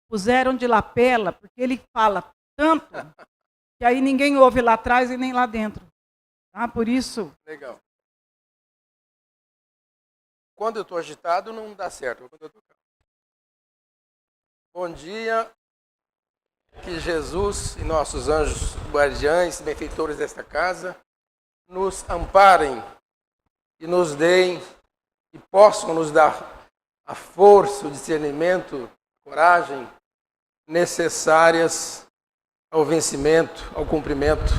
puseram de lapela, porque ele fala tanto que aí ninguém ouve lá atrás e nem lá dentro. Tá? Por isso... Legal. Quando eu estou agitado, não dá certo. Quando eu tô... Bom dia. Que Jesus e nossos anjos guardiães, benfeitores desta casa, nos amparem e nos deem e possam nos dar a força, o discernimento, a coragem necessárias ao vencimento, ao cumprimento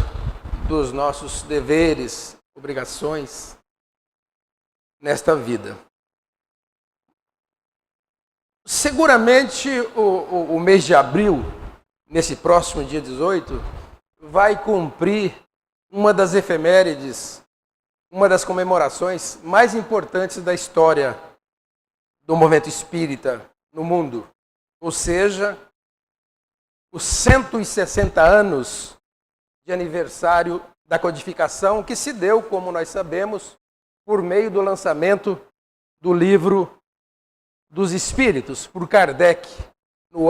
dos nossos deveres, obrigações nesta vida. Seguramente o mês de abril, nesse próximo dia 18, vai cumprir uma das efemérides, uma das comemorações mais importantes da história do movimento espírita no mundo. Ou seja, os 160 anos de aniversário da codificação, que se deu, como nós sabemos, por meio do lançamento do livro dos Espíritos, por Kardec, no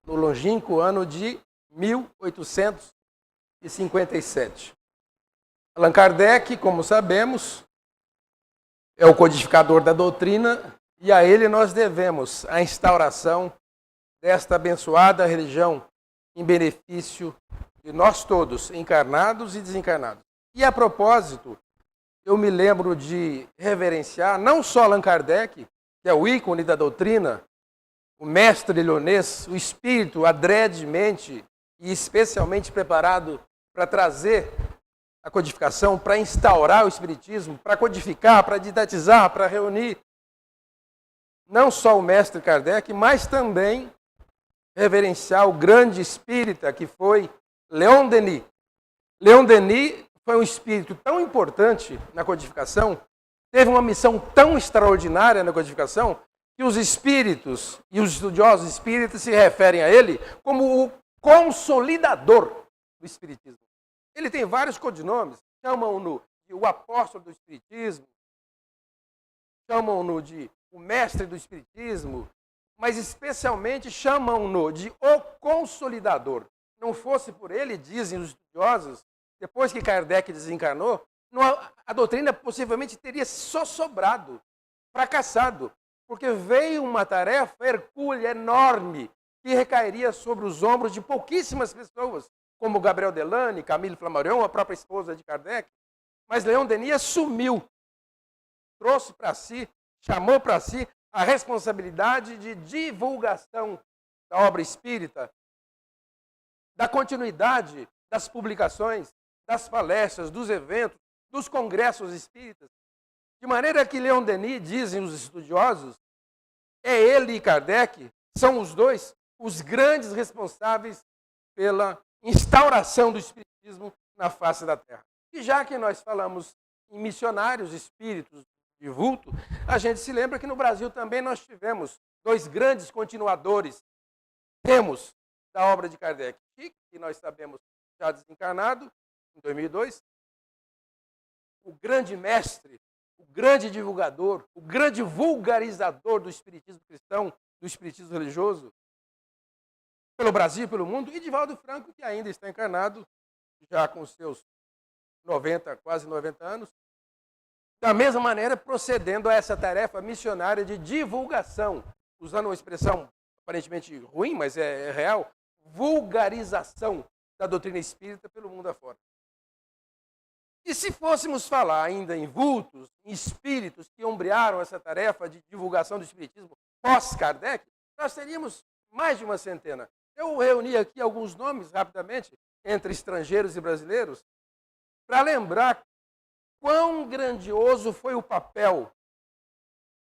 longínquo ano de 1857. Allan Kardec, como sabemos, é o codificador da doutrina e a ele nós devemos a instauração desta abençoada religião em benefício de nós todos, encarnados e desencarnados. E a propósito, eu me lembro de reverenciar não só Allan Kardec, que é o ícone da doutrina, o mestre leonês, o espírito adredemente e especialmente preparado para trazer a codificação, para instaurar o espiritismo, para codificar, para didatizar, para reunir não só o mestre Kardec, mas também reverenciar o grande espírita que foi Leon Denis. Leon Denis foi um espírito tão importante na codificação, teve uma missão tão extraordinária na codificação, que os espíritos e os estudiosos espíritas se referem a ele como o consolidador do espiritismo. Ele tem vários codinomes, chamam-no de o apóstolo do espiritismo, chamam-no de o mestre do espiritismo, mas especialmente chamam-no de o consolidador. Não fosse por ele, dizem os estudiosos, depois que Kardec desencarnou, a doutrina possivelmente teria só sobrado, fracassado, porque veio uma tarefa hercúlea, enorme, que recairia sobre os ombros de pouquíssimas pessoas, como Gabriel Delany, Camille Flammarion, a própria esposa de Kardec. Mas Leon Denis assumiu, trouxe para si, chamou para si a responsabilidade de divulgação da obra espírita, da continuidade das publicações, das palestras, dos eventos, dos congressos espíritas. De maneira que Leon Denis, dizem os estudiosos, é ele e Kardec, são os dois os grandes responsáveis pela instauração do espiritismo na face da Terra. E já que nós falamos em missionários espíritos de vulto, a gente se lembra que no Brasil também nós tivemos dois grandes continuadores, temos da obra de Kardec, que nós sabemos já desencarnado, em 2002, o grande mestre, o grande divulgador, o grande vulgarizador do espiritismo cristão, do espiritismo religioso, pelo Brasil e pelo mundo, e Divaldo Franco, que ainda está encarnado, já com seus 90, quase 90 anos, da mesma maneira procedendo a essa tarefa missionária de divulgação, usando uma expressão aparentemente ruim, mas é real, vulgarização da doutrina espírita pelo mundo afora. E se fôssemos falar ainda em vultos, em espíritos que ombrearam essa tarefa de divulgação do espiritismo pós-Kardec, nós teríamos mais de uma centena. Eu reuni aqui alguns nomes, rapidamente, entre estrangeiros e brasileiros, para lembrar quão grandioso foi o papel,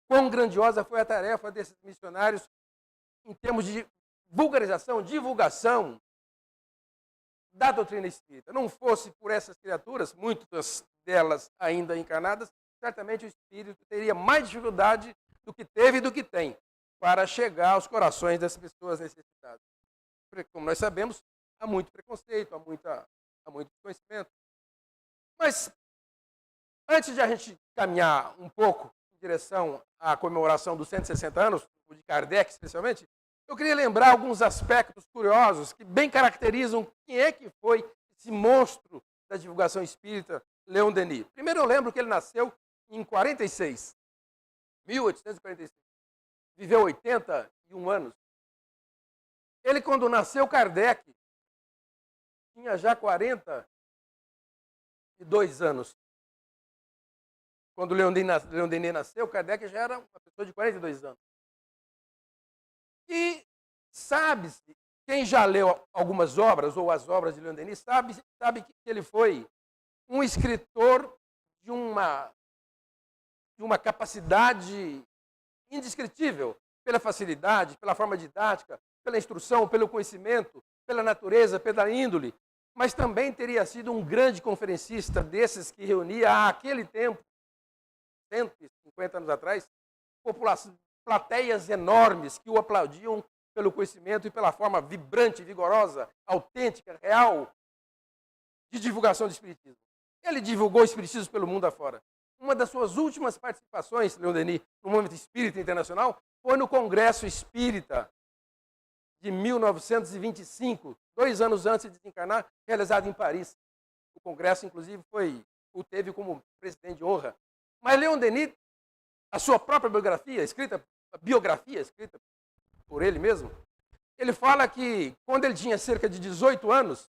quão grandiosa foi a tarefa desses missionários em termos de vulgarização, divulgação da doutrina espírita. Não fosse por essas criaturas, muitas delas ainda encarnadas, certamente o espírito teria mais dificuldade do que teve e do que tem para chegar aos corações das pessoas necessitadas. Porque, como nós sabemos, há muito preconceito, há muito desconhecimento. Mas, antes de a gente caminhar um pouco em direção à comemoração dos 160 anos, de Kardec especialmente, Eu queria lembrar alguns aspectos curiosos que bem caracterizam quem é que foi esse monstro da divulgação espírita, Leon Denis. Primeiro, eu lembro que ele nasceu em 46, 1846. Viveu 81 anos. Ele, quando nasceu, Kardec tinha já 42 anos. Quando Leon Denis nasceu, Kardec já era uma pessoa de 42 anos. E sabe-se, quem já leu algumas obras, ou as obras de Leon Denis, sabe que ele foi um escritor de uma capacidade indescritível, pela facilidade, pela forma didática, pela instrução, pelo conhecimento, pela natureza, pela índole, mas também teria sido um grande conferencista desses que reunia, àquele tempo, 150 anos atrás, plateias enormes que o aplaudiam pelo conhecimento e pela forma vibrante, vigorosa, autêntica, real, de divulgação do Espiritismo. Ele divulgou o Espiritismo pelo mundo afora. Uma das suas últimas participações, Leon Denis, no Movimento Espírita Internacional, foi no Congresso Espírita de 1925, 2 anos antes de desencarnar, realizado em Paris. O Congresso, inclusive, o teve como presidente de honra. Mas Leon Denis, a sua própria biografia escrita por ele mesmo, ele fala que quando ele tinha cerca de 18 anos,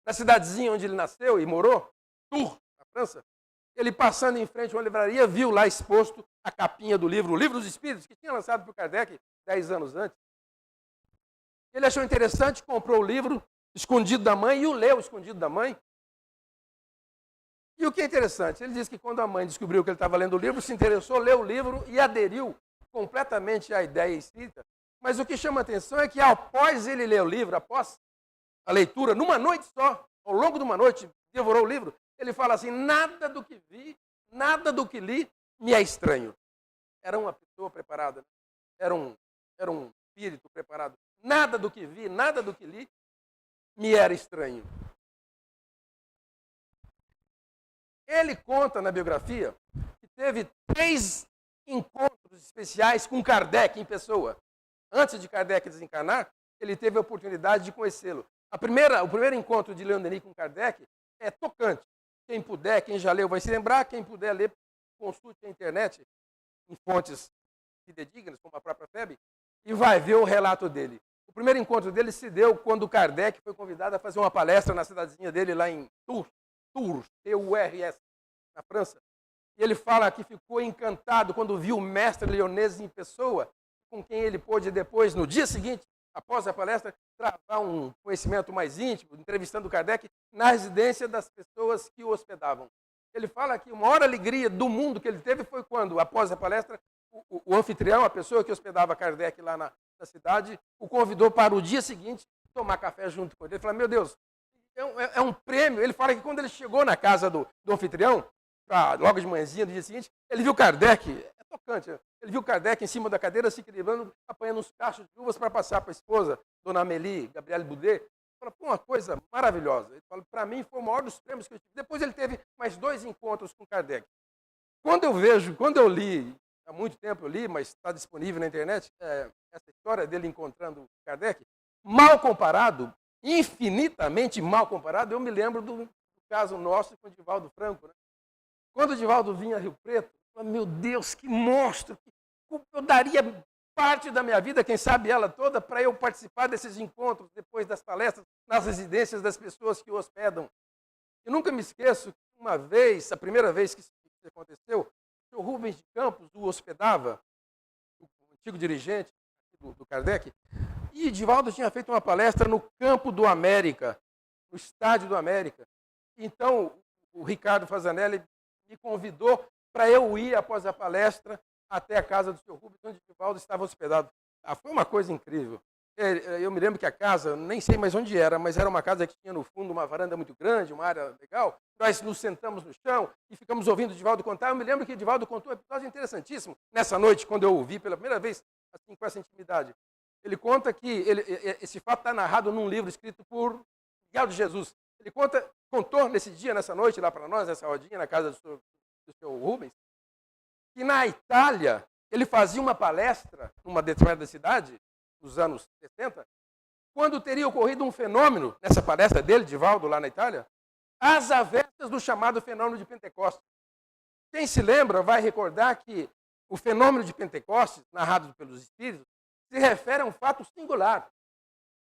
na cidadezinha onde ele nasceu e morou, Tours, na França, ele passando em frente a uma livraria, viu lá exposto a capinha do livro, o Livro dos Espíritos, que tinha lançado por Kardec 10 anos antes. Ele achou interessante, comprou o livro, escondido da mãe, e o leu escondido da mãe. E o que é interessante, ele diz que quando a mãe descobriu que ele estava lendo o livro, se interessou, leu o livro e aderiu completamente à ideia espírita. Mas o que chama a atenção é que após ele ler o livro, após a leitura, numa noite só, ao longo de uma noite, devorou o livro, ele fala assim, nada do que vi, nada do que li me é estranho. Era uma pessoa preparada, era um espírito preparado. Nada do que vi, nada do que li me era estranho. Ele conta na biografia que teve 3 encontros especiais com Kardec em pessoa. Antes de Kardec desencarnar, ele teve a oportunidade de conhecê-lo. O primeiro encontro de Leon Denis com Kardec é tocante. Quem puder, quem já leu vai se lembrar, quem puder ler, consulte a internet em fontes fidedignas, como a própria FEB, e vai ver o relato dele. O primeiro encontro dele se deu quando Kardec foi convidado a fazer uma palestra na cidadezinha dele, lá em Tours, T-U-R-S, na França. E ele fala que ficou encantado quando viu o mestre Lyonese em pessoa, com quem ele pôde depois, no dia seguinte, após a palestra, travar um conhecimento mais íntimo, entrevistando Kardec na residência das pessoas que o hospedavam. Ele fala que a maior alegria do mundo que ele teve foi quando, após a palestra, o anfitrião, a pessoa que hospedava Kardec lá na cidade, o convidou para o dia seguinte tomar café junto com ele. Ele fala, meu Deus, é um prêmio. Ele fala que quando ele chegou na casa do anfitrião, logo de manhãzinha do dia seguinte, ele viu Kardec, é tocante, ele viu Kardec em cima da cadeira, se equilibrando, apanhando uns cachos de uvas para passar para a esposa, Dona Amélie, Gabrielle Boudet. Ele fala, foi uma coisa maravilhosa. Ele fala, para mim foi o maior dos prêmios que eu tive. Depois ele teve mais 2 encontros com Kardec. Quando eu li, há muito tempo eu li, mas está disponível na internet, essa história dele encontrando Kardec, mal comparado, infinitamente mal comparado, eu me lembro do caso nosso com o Divaldo Franco. Né? Quando o Divaldo vinha a Rio Preto, eu falei, meu Deus, que monstro! Eu daria parte da minha vida, quem sabe ela toda, para eu participar desses encontros, depois das palestras, nas residências das pessoas que o hospedam. E nunca me esqueço que uma vez, a primeira vez que isso aconteceu, o senhor Rubens de Campos o hospedava, o antigo dirigente do Kardec, e Divaldo tinha feito uma palestra no Campo do América, no Estádio do América. Então, o Ricardo Fazanelli me convidou para eu ir, após a palestra, até a casa do senhor Rubens, onde Divaldo estava hospedado. Foi uma coisa incrível. Eu me lembro que a casa, nem sei mais onde era, mas era uma casa que tinha no fundo uma varanda muito grande, uma área legal. Nós nos sentamos no chão e ficamos ouvindo o Divaldo contar. Eu me lembro que Divaldo contou um episódio interessantíssimo nessa noite, quando eu ouvi pela primeira vez, assim, com essa intimidade. Ele conta que esse fato está narrado num livro escrito por Miguel de Jesus. Ele contou nesse dia, nessa noite, lá para nós, nessa rodinha, na casa do senhor Rubens, que na Itália ele fazia uma palestra numa determinada cidade, dos anos 60, quando teria ocorrido um fenômeno, nessa palestra dele, Divaldo, lá na Itália, às avessas do chamado fenômeno de Pentecostes. Quem se lembra vai recordar que o fenômeno de Pentecostes, narrado pelos Espíritos, se refere a um fato singular.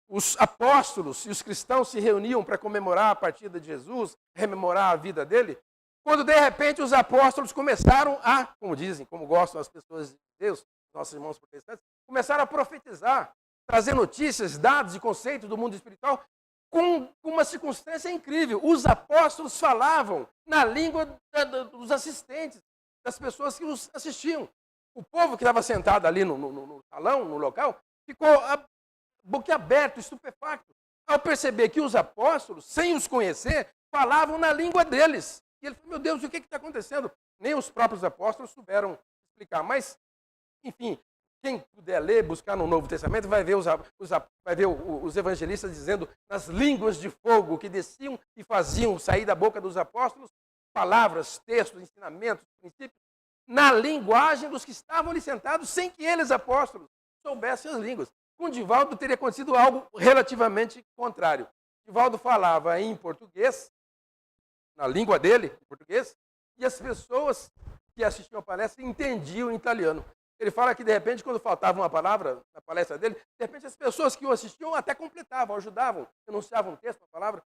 Os apóstolos e os cristãos se reuniam para comemorar a partida de Jesus, rememorar a vida dele, quando de repente os apóstolos começaram a, como dizem, como gostam as pessoas de Deus, nossos irmãos protestantes, começaram a profetizar, trazer notícias, dados e conceitos do mundo espiritual com uma circunstância incrível. Os apóstolos falavam na língua dos assistentes, das pessoas que os assistiam. O povo que estava sentado ali no salão, no local, ficou boquiaberto, estupefacto, ao perceber que os apóstolos, sem os conhecer, falavam na língua deles. E ele falou, meu Deus, o que está acontecendo? Nem os próprios apóstolos souberam explicar. Mas, enfim, quem puder ler, buscar no Novo Testamento, vai ver os evangelistas dizendo nas línguas de fogo que desciam e faziam sair da boca dos apóstolos palavras, textos, ensinamentos, princípios, na linguagem dos que estavam ali sentados, sem que eles, apóstolos, soubessem as línguas. Com Divaldo teria acontecido algo relativamente contrário. Divaldo falava em português, na língua dele, em português, e as pessoas que assistiam a palestra entendiam em italiano. Ele fala que, de repente, quando faltava uma palavra na palestra dele, de repente as pessoas que o assistiam até completavam, ajudavam, enunciavam um texto, uma palavra.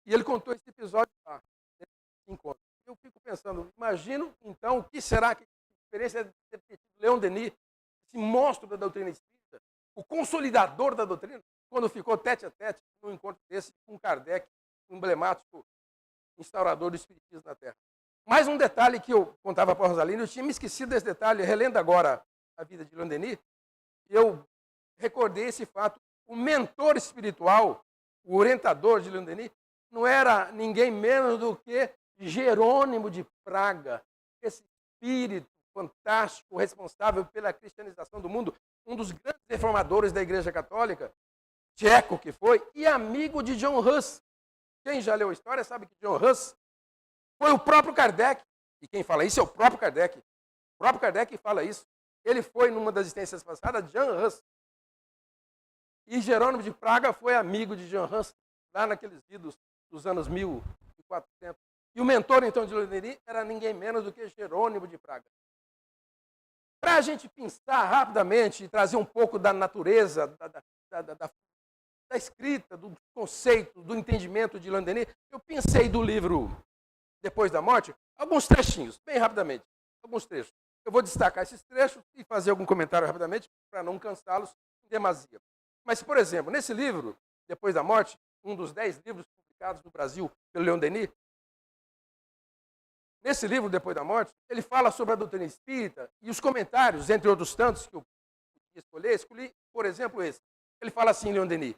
E ele contou esse episódio lá, nesse encontro. Eu fico pensando, imagino, então, o que será que a experiência de ter tido Leon Denis, esse monstro da doutrina espírita, o consolidador da doutrina, quando ficou tete a tete num encontro desse com Kardec, um emblemático instaurador do espiritismo na Terra. Mais um detalhe que eu contava para a Rosalina, eu tinha me esquecido desse detalhe, relendo agora a vida de Leon Denis, eu recordei esse fato. O mentor espiritual, o orientador de Leon Denis, não era ninguém menos do que Jerônimo de Praga, esse espírito fantástico, responsável pela cristianização do mundo, um dos grandes reformadores da Igreja Católica, tcheco que foi, e amigo de John Hus. Quem já leu a história sabe que John Hus foi o próprio Kardec. E quem fala isso é o próprio Kardec. O próprio Kardec fala isso. Ele foi, numa das existências passadas, John Hus. E Jerônimo de Praga foi amigo de John Hus, lá naqueles idos dos anos 1400. E o mentor, então, de Leon Denis era ninguém menos do que Jerônimo de Praga. Para a gente pensar rapidamente e trazer um pouco da natureza, da escrita, do conceito, do entendimento de Leon Denis, eu pensei do livro Depois da Morte, alguns trechinhos, bem rapidamente, alguns trechos. Eu vou destacar esses trechos e fazer algum comentário rapidamente para não cansá-los em demasia. Mas, por exemplo, nesse livro, Depois da Morte, um dos 10 livros publicados no Brasil pelo Leon Denis, nesse livro, Depois da Morte, ele fala sobre a doutrina espírita e os comentários, entre outros tantos que eu escolhi, por exemplo, esse. Ele fala assim, Leon Denis,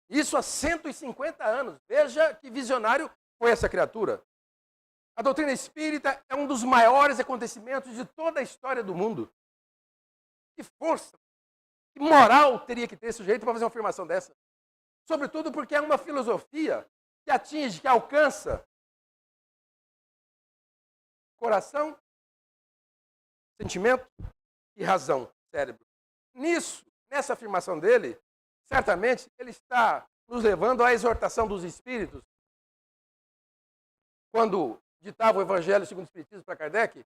isso há 150 anos. Veja que visionário foi essa criatura. A doutrina espírita é um dos maiores acontecimentos de toda a história do mundo. Que força, que moral teria que ter esse sujeito para fazer uma afirmação dessa? Sobretudo porque é uma filosofia que atinge, que alcança coração, sentimento e razão, cérebro. Nessa afirmação dele, certamente ele está nos levando à exortação dos espíritos. Quando ditava o Evangelho segundo o Espiritismo para Kardec,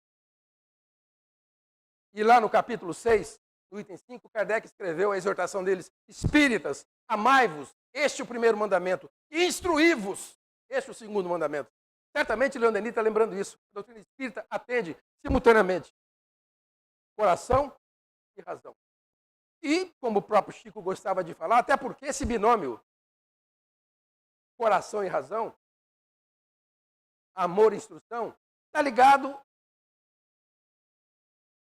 e lá no capítulo 6, no item 5, Kardec escreveu a exortação deles: espíritas, amai-vos, este é o primeiro mandamento, e instruí-vos, este é o segundo mandamento. Certamente Leon Denis está lembrando isso. A doutrina espírita atende simultaneamente coração e razão. E, como o próprio Chico gostava de falar, até porque esse binômio, coração e razão, amor e instrução, está ligado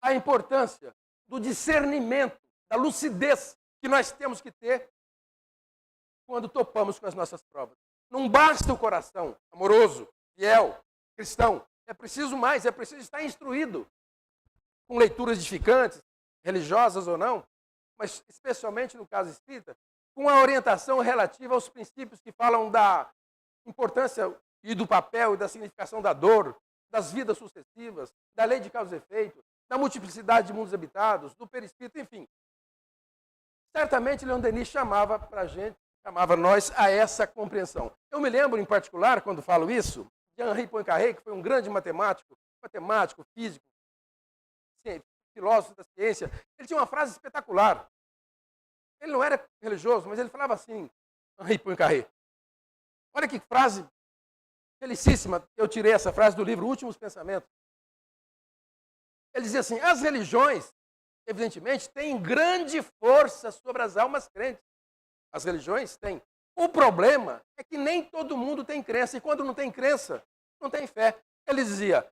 à importância do discernimento, da lucidez que nós temos que ter quando topamos com as nossas provas. Não basta o coração amoroso, fiel, cristão. É preciso mais, é preciso estar instruído com leituras edificantes, religiosas ou não, mas especialmente no caso espírita, com a orientação relativa aos princípios que falam da importância e do papel e da significação da dor, das vidas sucessivas, da lei de causa e efeito, da multiplicidade de mundos habitados, do perispírito, enfim. Certamente Leon Denis chamava para a gente, chamava nós a essa compreensão. Eu me lembro, em particular, quando falo isso, de Henri Poincaré, que foi um grande matemático, físico, filósofo da ciência. Ele tinha uma frase espetacular. Ele não era religioso, mas ele falava assim, Henri Poincaré. Olha que frase felicíssima. Eu tirei essa frase do livro Últimos Pensamentos. Ele dizia assim, as religiões, evidentemente, têm grande força sobre as almas crentes. As religiões têm. O problema é que nem todo mundo tem crença. E quando não tem crença, não tem fé. Ele dizia,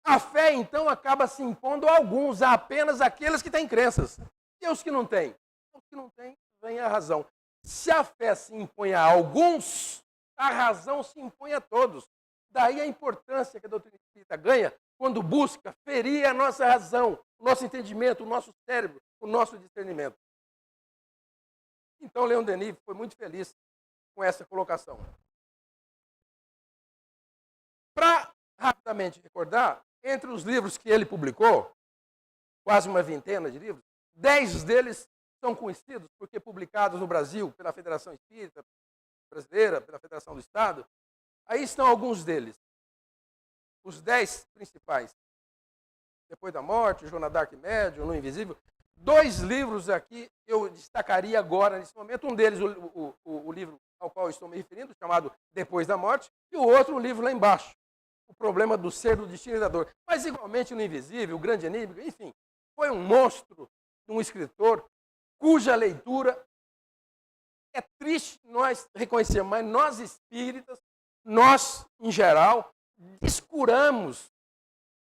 a fé, então, acaba se impondo a alguns, a apenas aqueles que têm crenças. E os que não têm? Os que não têm, vem a razão. Se a fé se impõe a alguns, a razão se impõe a todos. Daí a importância que a doutrina espírita ganha quando busca ferir a nossa razão, o nosso entendimento, o nosso cérebro, o nosso discernimento. Então, Leon Denis foi muito feliz com essa colocação. Para rapidamente recordar, entre os livros que ele publicou, quase uma vintena de livros, 10 deles são conhecidos porque publicados no Brasil pela Federação Espírita Brasileira, pela Federação do Estado. Aí estão alguns deles. Os 10 principais. Depois da Morte, Joana d'Arc Médium, No Invisível. 2 livros aqui eu destacaria agora, nesse momento. Um deles, o livro ao qual eu estou me referindo, chamado Depois da Morte, e o outro, o livro lá embaixo, O Problema do Ser, do Destino e da Dor. Mas, igualmente, No Invisível, O Grande Enigma, enfim, foi um monstro, um escritor, cuja leitura é triste nós reconhecermos, mas nós espíritas, nós, em geral, descuramos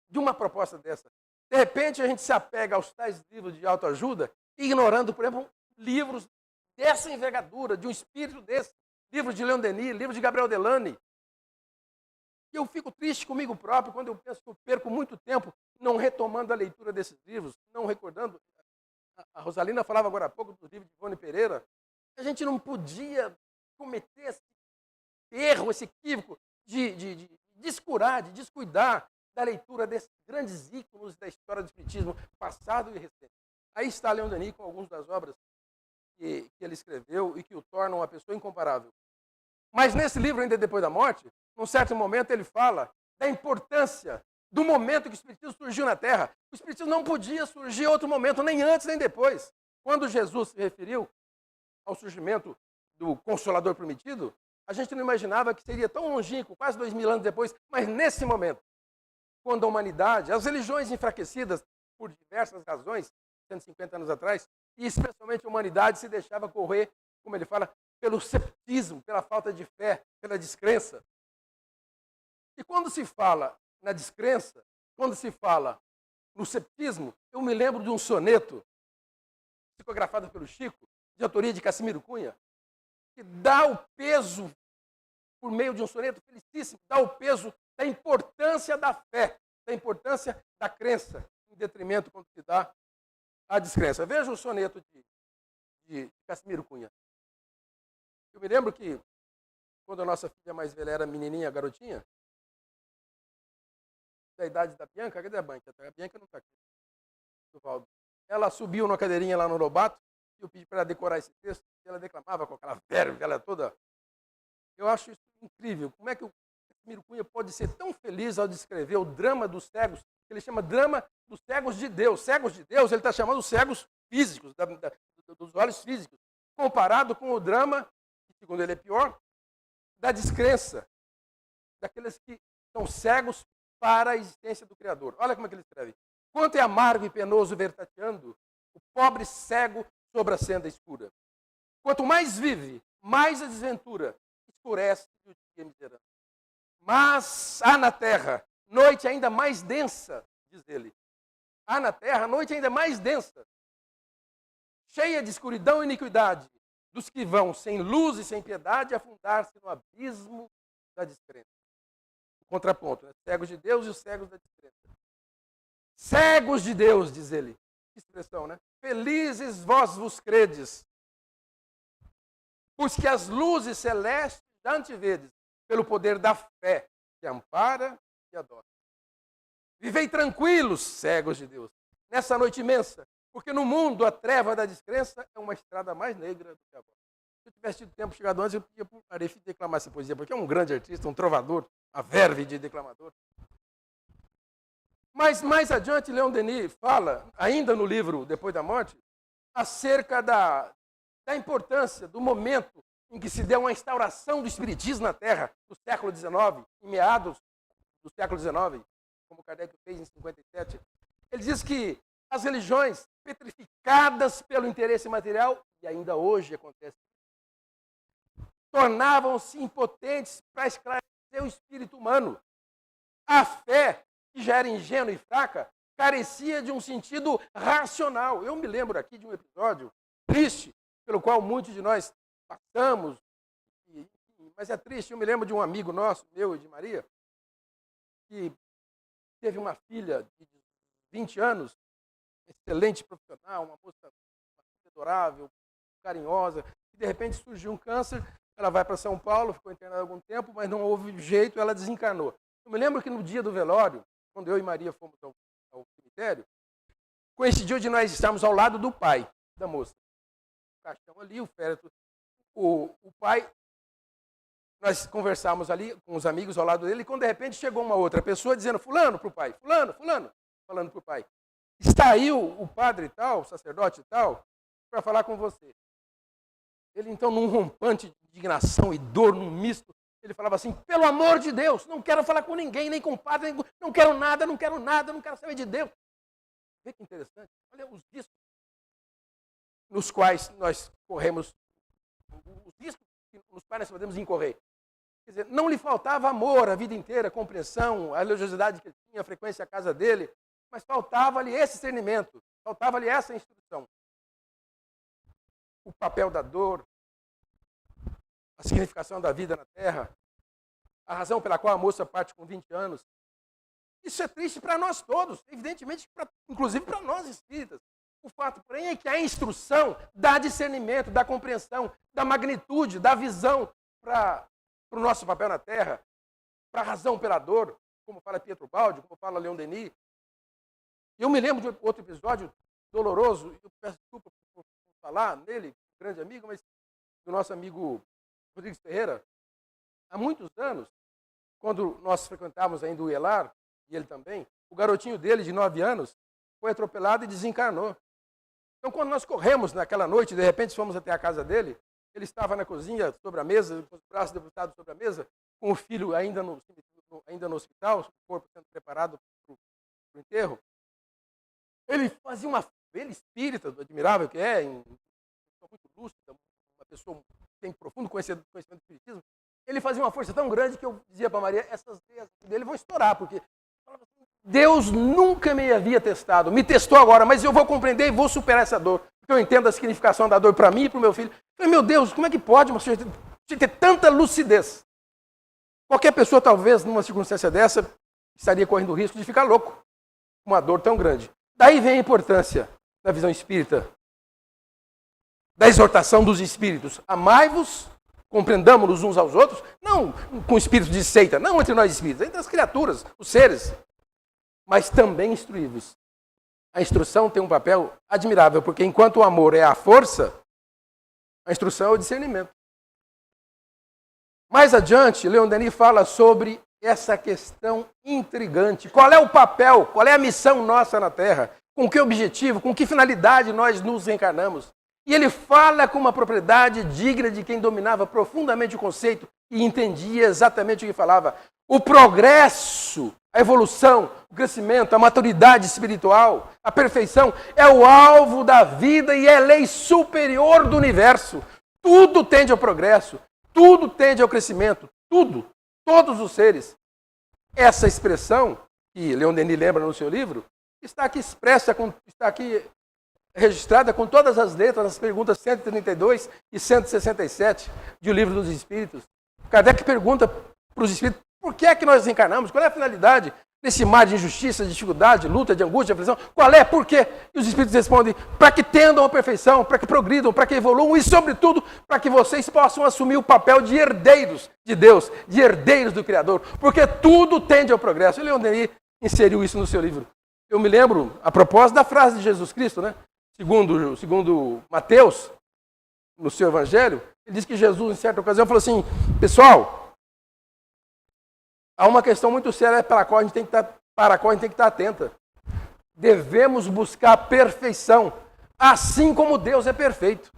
de uma proposta dessa. De repente, a gente se apega aos tais livros de autoajuda, ignorando, por exemplo, livros dessa envergadura, de um espírito desse. Livro de Leon Denis, livro de Gabriel Delany. E eu fico triste comigo próprio quando eu penso que eu perco muito tempo não retomando a leitura desses livros, não recordando. A Rosalina falava agora há pouco do livro de Ivone Pereira. A gente não podia cometer esse erro, esse equívoco de descurar, de descuidar da leitura desses grandes íconos da história do espiritismo, passado e recente. Aí está Leon Denis com algumas das obras que ele escreveu e que o tornam uma pessoa incomparável. Mas nesse livro, ainda Depois da Morte, num certo momento ele fala da importância do momento que o espiritismo surgiu na Terra. O espiritismo não podia surgir em outro momento, nem antes nem depois. Quando Jesus se referiu ao surgimento do Consolador Prometido, a gente não imaginava que seria tão longínquo, quase 2000 anos depois, mas nesse momento, quando a humanidade, as religiões enfraquecidas por diversas razões, 150 anos atrás, e especialmente a humanidade se deixava correr, como ele fala, pelo ceptismo, pela falta de fé, pela descrença. E quando se fala na descrença, quando se fala no ceptismo, eu me lembro de um soneto psicografado pelo Chico, de autoria de Cassimiro Cunha, que dá o peso, por meio de um soneto felicíssimo, dá o peso da importância da fé, da importância da crença, em detrimento quando se dá a descrença. Veja o soneto de Cassimiro Cunha. Eu me lembro que, quando a nossa filha mais velha era menininha, garotinha, da idade da Bianca, cadê a Bianca? A Bianca não está aqui, do Valdo. Ela subiu numa cadeirinha lá no Lobato, e eu pedi para ela decorar esse texto, e ela declamava com aquela verve, ela toda. Eu acho isso incrível. Como é que o Cassimiro Cunha pode ser tão feliz ao descrever o drama dos cegos, que ele chama drama dos cegos de Deus. Cegos de Deus, ele está chamando os cegos físicos, dos olhos físicos, comparado com o drama, que segundo ele é pior, da descrença, daqueles que são cegos para a existência do Criador. Olha como é que ele escreve. Quanto é amargo e penoso ver tateando o pobre cego sobre a senda escura. Quanto mais vive, mais a desventura escurece o dia miserável. Mas há na terra noite ainda mais densa, diz ele. Há na terra noite ainda mais densa, cheia de escuridão e iniquidade, dos que vão sem luz e sem piedade afundar-se no abismo da descrença. O contraponto, né? Cegos de Deus e os cegos da descrença. Cegos de Deus, diz ele. Que expressão, né? Felizes vós vos credes, pois que as luzes celestes já antevedes, pelo poder da fé, que ampara e adora. Vivei tranquilos, cegos de Deus, nessa noite imensa, Porque no mundo, a treva da descrença é uma estrada mais negra do que agora. Se eu tivesse tido tempo chegado antes, eu podia para o Aref declamar essa poesia, porque é um grande artista, um trovador, a verve de declamador. Mas mais adiante, Leon Denis fala, ainda no livro Depois da Morte, acerca da importância do momento em que se deu uma instauração do espiritismo na Terra, no século XIX, em meados do século XIX, como Kardec fez em 57. Ele diz que as religiões petrificadas pelo interesse material, e ainda hoje acontece, tornavam-se impotentes para esclarecer o espírito humano. A fé, que já era ingênua e fraca, carecia de um sentido racional. Eu me lembro aqui de um episódio triste, pelo qual muitos de nós passamos, mas é triste. Eu me lembro de um amigo nosso, meu e de Maria, que teve uma filha de 20 anos, excelente profissional, uma moça adorável, carinhosa, e de repente surgiu um câncer. Ela vai para São Paulo, ficou internada há algum tempo, mas não houve jeito, ela desencarnou. Eu me lembro que no dia do velório, quando eu e Maria fomos ao cemitério, coincidiu de nós estarmos ao lado do pai da moça. O caixão ali, o féretro, o pai, nós conversávamos ali com os amigos ao lado dele, e quando de repente chegou uma outra pessoa dizendo, fulano para o pai, fulano, falando para o pai, está aí o padre e tal, o sacerdote e tal, para falar com você. Ele então, num rompante de indignação e dor, num misto, ele falava assim, pelo amor de Deus, não quero falar com ninguém, nem com o padre, não quero nada, não quero saber de Deus. Vê que interessante, olha os riscos nos quais nós corremos, os riscos nos quais nós podemos incorrer. Quer dizer, não lhe faltava amor a vida inteira, compreensão, a religiosidade que ele tinha, a frequência à casa dele, mas faltava-lhe esse discernimento, faltava-lhe essa instrução. O papel da dor, a significação da vida na Terra, a razão pela qual a moça parte com 20 anos. Isso é triste para nós todos, evidentemente, inclusive para nós espíritas. O fato, porém, é que a instrução dá discernimento, dá compreensão, dá magnitude, dá visão para o nosso papel na Terra, para a razão pela dor, como fala Pietro Baldi, como fala Leon Denis. Eu me lembro de outro episódio doloroso, eu peço desculpa por falar nele, grande amigo, mas do nosso amigo Rodrigues Ferreira. Há muitos anos, quando nós frequentávamos ainda o Elar, e ele também, o garotinho dele, de 9 anos, foi atropelado e desencarnou. Então, quando nós corremos naquela noite, de repente fomos até a casa dele, ele estava na cozinha, sobre a mesa, com os braços debruçados sobre a mesa, com o filho ainda no hospital, o corpo sendo preparado para o enterro. Ele fazia ele espírita, admirável que é, uma pessoa muito lúcida, uma pessoa que tem profundo conhecimento do espiritismo, ele fazia uma força tão grande que eu dizia para Maria, essas veias dele vão estourar, porque Deus nunca me havia testado, me testou agora, mas eu vou compreender e vou superar essa dor, porque eu entendo a significação da dor para mim e para o meu filho. Eu falei, meu Deus, como é que pode uma pessoa ter tanta lucidez? Qualquer pessoa, talvez, numa circunstância dessa, estaria correndo o risco de ficar louco, com uma dor tão grande. Daí vem a importância da visão espírita, da exortação dos espíritos. Amai-vos, compreendamos-nos uns aos outros, não com espírito de seita, não entre nós espíritas, entre as criaturas, os seres, mas também instruí-vos. A instrução tem um papel admirável, porque enquanto o amor é a força, a instrução é o discernimento. Mais adiante, Leon Denis fala sobre essa questão intrigante. Qual é o papel, qual é a missão nossa na Terra? Com que objetivo, com que finalidade nós nos reencarnamos? E ele fala com uma propriedade digna de quem dominava profundamente o conceito e entendia exatamente o que falava. O progresso, a evolução, o crescimento, a maturidade espiritual, a perfeição é o alvo da vida e é a lei superior do universo. Tudo tende ao progresso, tudo tende ao crescimento, tudo, todos os seres. Essa expressão, que Leon Denis lembra no seu livro, está aqui expressa, está aqui registrada com todas as letras nas perguntas 132 e 167 de O Livro dos Espíritos. Kardec pergunta para os espíritos por que é que nós encarnamos, qual é a finalidade desse mar de injustiça, de dificuldade, de luta, de angústia, de aflição, qual é, por quê? E os espíritos respondem, para que tendam a perfeição, para que progridam, para que evoluam e, sobretudo, para que vocês possam assumir o papel de herdeiros de Deus, de herdeiros do Criador, porque tudo tende ao progresso. E Leon Denis inseriu isso no seu livro. Eu me lembro, a propósito da frase de Jesus Cristo, né? segundo Mateus, no seu evangelho, ele diz que Jesus, em certa ocasião, falou assim: pessoal, há uma questão muito séria para a qual a gente tem que estar atenta. Devemos buscar a perfeição, assim como Deus é perfeito.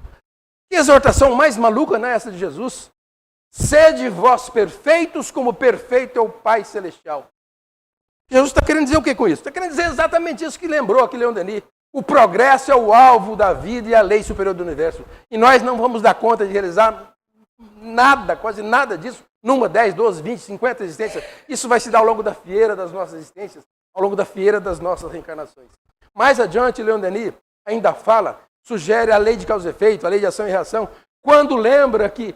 Que exortação mais maluca, não é essa de Jesus? Sede vós perfeitos, como perfeito é o Pai Celestial. Jesus está querendo dizer o que com isso? Está querendo dizer exatamente isso que lembrou aqui Leon Denis. O progresso é o alvo da vida e a lei superior do universo. E nós não vamos dar conta de realizar nada, quase nada disso, numa, 10, 12, 20, 50 existências. Isso vai se dar ao longo da fieira das nossas existências, ao longo da fieira das nossas reencarnações. Mais adiante, Leon Denis ainda fala, sugere a lei de causa e efeito, a lei de ação e reação, quando lembra que,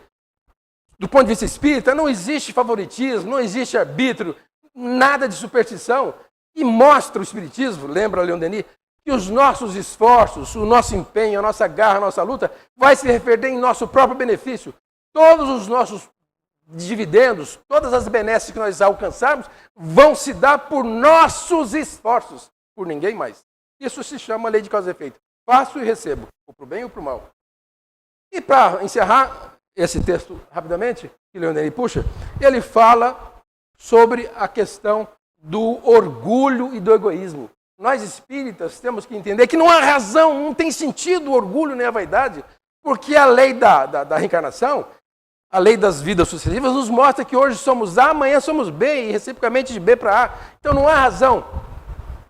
do ponto de vista espírita, não existe favoritismo, não existe arbítrio, nada de superstição, e mostra o espiritismo, lembra Leon Denis, que os nossos esforços, o nosso empenho, a nossa garra, a nossa luta, vai se reverter em nosso próprio benefício. Todos os nossos dividendos, todas as benesses que nós alcançarmos, vão se dar por nossos esforços, por ninguém mais. Isso se chama lei de causa e efeito. Faço e recebo, ou para o bem ou para o mal. E para encerrar esse texto rapidamente, que Leon Denis puxa, ele fala sobre a questão do orgulho e do egoísmo. Nós espíritas temos que entender que não há razão, não tem sentido o orgulho nem a vaidade, porque a lei da reencarnação, a lei das vidas sucessivas, nos mostra que hoje somos A, amanhã somos B, e reciprocamente de B para A. Então não há razão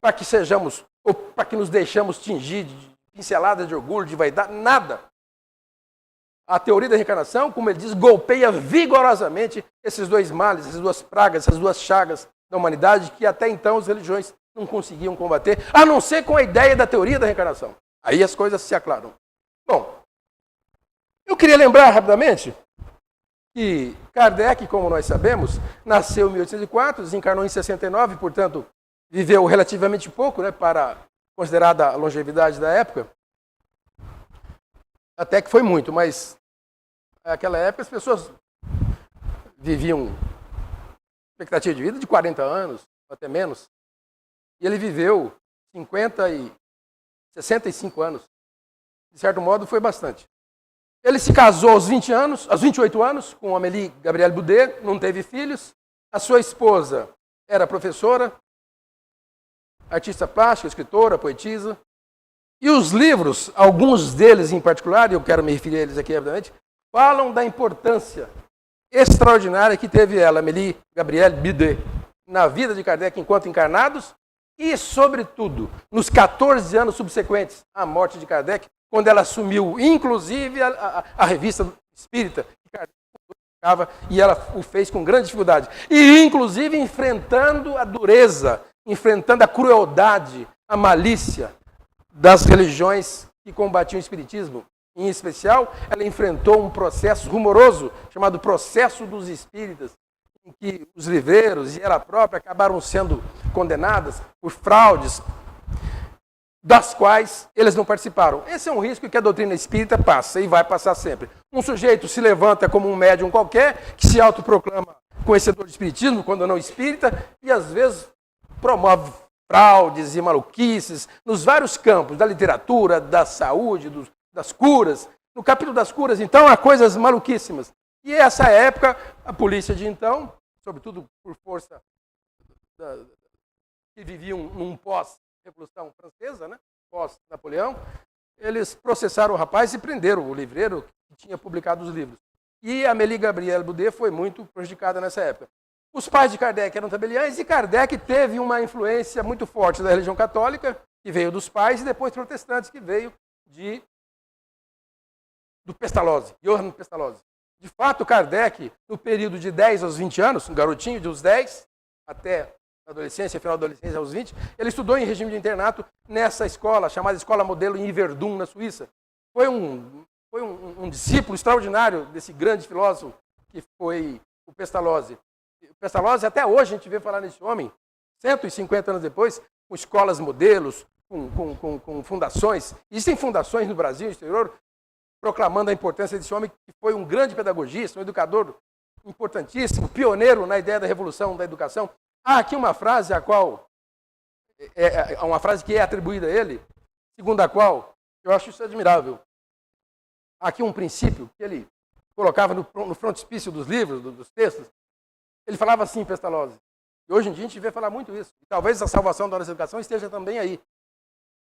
para que sejamos, ou para que nos deixamos tingir de pincelada de orgulho, de vaidade, nada. A teoria da reencarnação, como ele diz, golpeia vigorosamente esses dois males, essas duas pragas, essas duas chagas da humanidade que até então as religiões não conseguiam combater, a não ser com a ideia da teoria da reencarnação. Aí as coisas se aclaram. Bom, eu queria lembrar rapidamente que Kardec, como nós sabemos, nasceu em 1804, desencarnou em 69, portanto, viveu relativamente pouco, né, para considerada a longevidade da época. Até que foi muito, mas naquela época as pessoas viviam expectativa de vida de 40 anos, até menos. E ele viveu 65 anos. De certo modo, foi bastante. Ele se casou aos 28 anos, com Amélie Gabrielle Boudet, não teve filhos. A sua esposa era professora, artista plástica, escritora, poetisa. E os livros, alguns deles em particular, e eu quero me referir a eles aqui rapidamente, falam da importância extraordinária que teve ela, Amélie Gabrielle Boudet, na vida de Kardec enquanto encarnados e, sobretudo, nos 14 anos subsequentes à morte de Kardec, quando ela assumiu, inclusive, a revista espírita que Kardec publicava, e ela o fez com grande dificuldade. E, inclusive, enfrentando a dureza, enfrentando a crueldade, a malícia das religiões que combatiam o espiritismo. Em especial, ela enfrentou um processo rumoroso, chamado processo dos espíritas, em que os livreiros e ela própria acabaram sendo condenadas por fraudes, das quais eles não participaram. Esse é um risco que a doutrina espírita passa e vai passar sempre. Um sujeito se levanta como um médium qualquer, que se autoproclama conhecedor de espiritismo, quando não espírita, e às vezes promove fraudes e maluquices nos vários campos, da literatura, da saúde, das curas. No capítulo das curas, então, há coisas maluquíssimas. E essa época, a polícia de então, sobretudo por força que viviam num pós-Revolução Francesa, né? Pós-Napoleão, eles processaram o rapaz e prenderam o livreiro que tinha publicado os livros. E a Amélie Gabrielle Boudet foi muito prejudicada nessa época. Os pais de Kardec eram tabeliães e Kardec teve uma influência muito forte da religião católica, que veio dos pais, e depois protestantes, que veio do Pestalozzi, Johann Pestalozzi. De fato, Kardec, no período de 10 aos 20 anos, um garotinho de uns 10 até a adolescência, final da adolescência aos 20, ele estudou em regime de internato nessa escola, chamada Escola Modelo em Yverdun, na Suíça. Foi um discípulo extraordinário desse grande filósofo que foi o Pestalozzi. O Pestalozzi, até hoje, a gente vê falar nesse homem, 150 anos depois, com escolas modelos, com fundações. Existem fundações no Brasil e no exterior proclamando a importância desse homem, que foi um grande pedagogista, um educador importantíssimo, pioneiro na ideia da revolução da educação. Há aqui uma frase uma frase que é atribuída a ele, segundo a qual Eu acho isso admirável. Aqui um princípio que ele colocava no frontispício dos livros, dos textos. Ele falava assim, Pestalozzi, e hoje em dia a gente vê falar muito isso. E talvez a salvação da nossa educação esteja também aí.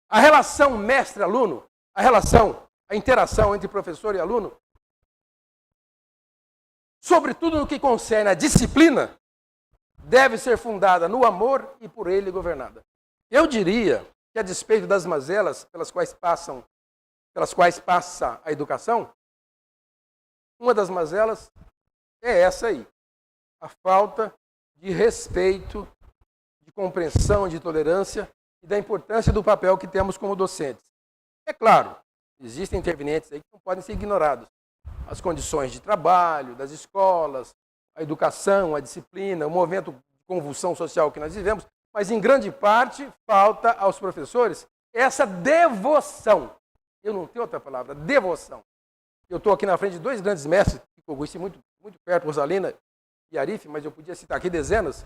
A relação mestre-aluno, a interação entre professor e aluno, sobretudo no que concerne a disciplina, deve ser fundada no amor e por ele governada. Eu diria que, a despeito das mazelas pelas quais passa a educação, uma das mazelas é essa aí, a falta de respeito, de compreensão, de tolerância e da importância do papel que temos como docentes. É claro, existem intervenientes aí que não podem ser ignorados. As condições de trabalho, das escolas, a educação, a disciplina, o movimento de convulsão social que nós vivemos, mas em grande parte falta aos professores essa devoção. Eu não tenho outra palavra, devoção. Eu estou aqui na frente de dois grandes mestres, que eu conheci muito, muito perto, Rosalina e Arif, mas eu podia citar aqui dezenas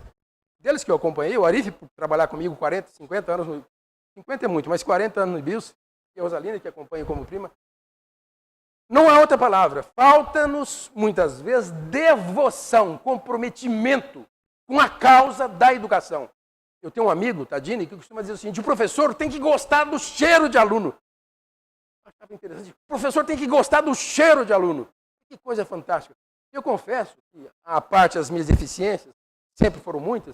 deles que eu acompanhei. O Arif, por trabalhar comigo 40, 50 anos, 50 é muito, mas 40 anos no IBIUS, e a Rosalina, que acompanha como prima. Não há outra palavra. Falta-nos, muitas vezes, devoção, comprometimento com a causa da educação. Eu tenho um amigo, Tadini, que costuma dizer o seguinte: o professor tem que gostar do cheiro de aluno. Eu achava interessante. O professor tem que gostar do cheiro de aluno. Que coisa fantástica. Eu confesso que, à parte as minhas deficiências, sempre foram muitas,